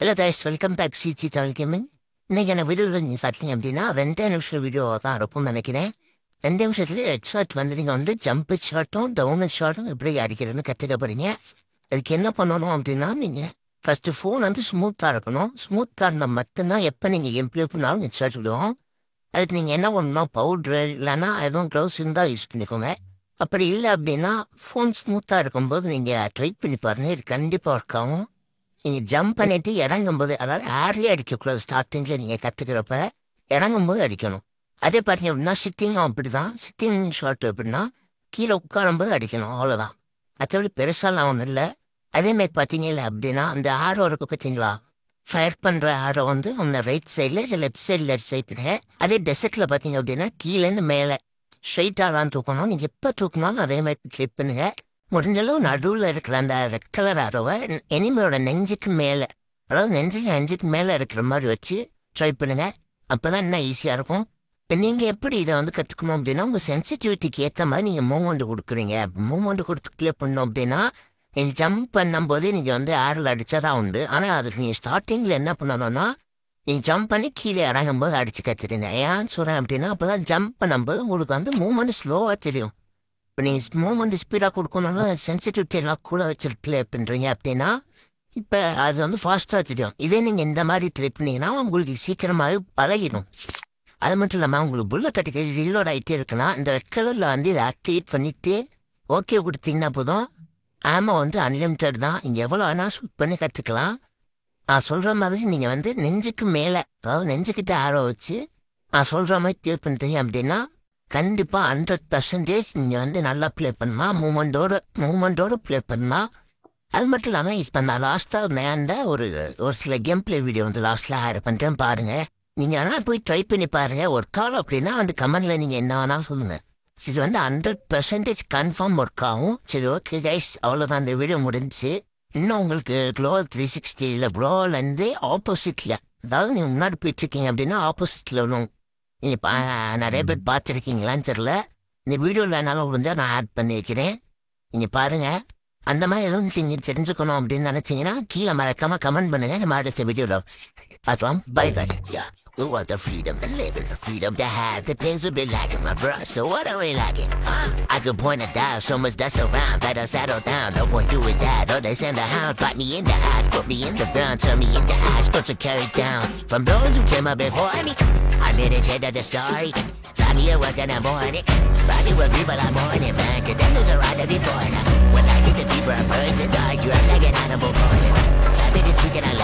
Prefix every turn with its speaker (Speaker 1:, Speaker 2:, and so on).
Speaker 1: Hello guys, welcome back CG Channel Gaming. இன்னைக்கு என்ன வீடியோவில் நீங்கள் பார்த்தீங்க அப்படின்னா 2 நிமிஷம் வீடியோ தான் இருக்கும்னு நினைக்கிறேன். 2 நிமிஷத்துல ஹெட் வந்து நீங்கள் வந்து ஜம்ப் ஷாட்டும் டவுன் ஷாட்டும் எப்படி அடிக்கிறதுன்னு கற்றுக்க போறீங்க. அதுக்கு என்ன பண்ணணும் அப்படின்னா நீங்கள் ஃபஸ்ட்டு ஃபோன் வந்து ஸ்மூத்தாக இருக்கணும். ஸ்மூத்தாக இருந்தால் மட்டும்தான் எப்போ நீங்கள் எம்ப்ளே பண்ணாலும் ஹெட் ஷாட் விடுவோம். அதுக்கு நீங்கள் என்ன பண்ணணும், பவுட்ரு இல்லைன்னா எதுவும் க்ளவுஸ் இருந்தால் யூஸ் பண்ணிக்கோங்க. அப்படி இல்லை அப்படின்னா ஃபோன் ஸ்மூத்தாக இருக்கும்போது நீங்கள் ட்ரை பண்ணி பாருங்கள், இது கண்டிப்பாக ஒர்க் ஆகும். நீங்கள் ஜம்ப் பண்ணிட்டு இறங்கும்போது, அதாவது ஏர்லேயே அடிக்கக்கூடாது. ஸ்டார்டிங்கில் நீங்கள் கற்றுக்கிறப்ப இறங்கும்போது அடிக்கணும். அதே பார்த்தீங்க அப்படின்னா சிட்டிங்கும் அப்படி தான். சிட்டிங் ஷாட் எப்படின்னா கீழே உட்காரும்போது அடிக்கணும், அவ்வளோதான். மற்றபடி பெருசாலாம் ஒன்றும் இல்லை. அதேமாதிரி பார்த்தீங்க அப்படின்னா அந்த ஆரோ இருக்குது பார்த்தீங்களா, ஃபயர் பண்ணுற ஆரோ வந்து ஒன்று ரைட் சைடில் இல்லை லெஃப்ட் சைடில் ஸ்ட்ரைட்டுங்க. அதே டெசர்ட்டில் பார்த்தீங்க அப்படின்னா கீழேருந்து மேலே ஸ்ட்ரைட்டாக தான் தூக்கணும். நீங்கள் எப்போ தூக்கினாலும் அதே மாதிரி கிளிக் பண்ணுங்கள். முடிஞ்சளவு நடுவில் இருக்கிற அந்த ரெட் கலர் ஆரோவை எனிமையோட நெஞ்சுக்கு மேலே, அதாவது நெஞ்சுக்கு மேலே இருக்கிற மாதிரி வச்சு ட்ரை பண்ணுங்க. அப்போ தான் இன்னும் ஈஸியாக இருக்கும். இப்போ நீங்கள் எப்படி இதை வந்து கற்றுக்கணும் அப்படின்னா உங்கள் சென்சிட்டிவிட்டிக்கு ஏற்ற மாதிரி நீங்கள் மூவ்மெண்ட் கொடுக்குறீங்க. மூவ்மெண்ட் கொடுத்து ப்ளே பண்ணோம் அப்படின்னா நீங்கள் ஜம்ப் பண்ணும்போதே நீங்கள் வந்து ஏரில் அடித்தா தான் உண்டு. ஆனால் அதுக்கு நீங்கள் ஸ்டார்டிங்கில் என்ன பண்ணணும்னா நீங்கள் ஜம்ப் பண்ணி கீழே இறங்கும்போது அடித்து கற்றுடுங்க. ஏன்னு சொல்கிறேன் அப்படின்னா அப்போ தான் ஜம்ப் பண்ணும்போது உங்களுக்கு வந்து மூவ்மெண்ட் ஸ்லோவாக தெரியும். இப்போ நீங்கள் மூவ்மெண்ட் ஸ்பீடாக கொடுக்கணும்னா சென்சிட்டிவிட்டி எல்லாம் கூட வச்சுட்டு ப்ளே பண்ணுறீங்க அப்படின்னா இப்போ அது வந்து ஃபாஸ்ட்டாக தெரியும். இதே நீங்கள் இந்த மாதிரி ட்ரை பண்ணீங்கன்னா உங்களுக்கு சீக்கிரமாகவே பழகிடும். அது மட்டும் இல்லாமல் உங்களுக்கு புல்லட் அடிக்க ரீலோட் ஆகிட்டே இருக்குன்னா இந்த ரெட் கலரில் வந்து இதை ஆக்டிவேட் பண்ணிவிட்டு ஓகே கொடுத்தீங்கன்னா போதும். ஆமா வந்து அன்லிமிட்டட் தான், நீங்கள் எவ்வளோ வேணால் ஷூட் பண்ணி கற்றுக்கலாம். நான் சொல்கிற மாதிரி நீங்கள் வந்து நெஞ்சுக்கு மேலே, அதாவது நெஞ்சுக்கிட்ட ஆரோ வச்சு நான் சொல்கிற மாதிரி ப்ளே பண்ணுறீங்க அப்படின்னா கண்டிப்பாக 100% நீங்கள் வந்து நல்லா ப்ளே பண்ணலாம். மூமெண்ட்டோடு ப்ளே பண்ணலாம். அது மட்டும் இல்லாமல் இப்போ நான் லாஸ்ட்டாக நேர்ந்த ஒரு சில கேம் ப்ளே வீடியோ வந்து லாஸ்ட்டில் ஆட் பண்ணுறேன் பாருங்கள். நீங்கள் ஆனால் போய் ட்ரை பண்ணி பாருங்கள். ஒர்க் ஆகும் அப்படின்னா வந்து கமெண்டில் நீங்கள் என்ன வேணாலும் சொல்லுங்கள். இது வந்து 100% கன்ஃபார்ம் ஒர்க் ஆகும். சரி ஓகே கைஸ், அவ்வளோதான், இந்த வீடியோ முடிஞ்சிச்சு. இன்னும் உங்களுக்கு க்ளோவல் 360 இல்லை க்ளோவல்லேருந்து ஆப்போசிட்டில், அதாவது நீங்கள் முன்னாடி போயிட்டுருக்கீங்க அப்படின்னா ஆப்போசிட்டில் ஒன்றும் நீங்கள் நிறைய பேர் பார்த்துருக்கீங்களான்னு தெரில. இந்த வீடியோவில் என்னால் முடிஞ்சால் நான் ஆட் பண்ணி வைக்கிறேன், நீங்கள் பாருங்கள். அந்த மாதிரி எதுவும் நீங்கள் தெரிஞ்சுக்கணும் அப்படின்னு நினச்சிங்கன்னா கீழே மறக்காமல் கமெண்ட் பண்ணுங்கள். நம்ம அடுத்த வீடியோவில் பார்க்கலாம். Bye bye. We want the freedom to live and the freedom to have. The things will be lacking, my bro. So what are we lacking? I could point it out, so much that's around. Better settle down, no point doing that. Oh, they send the hound, bite me in the eyes, put me in the ground, turn me into ash, put to carry down. From those who came up before me, I didn't change the story. Try me at work in the morning, probably with people I'm morning, man. Cause that is a right to be born. When I get the people, I'm burning, dark, you're like an animal born. Sabi this weekend I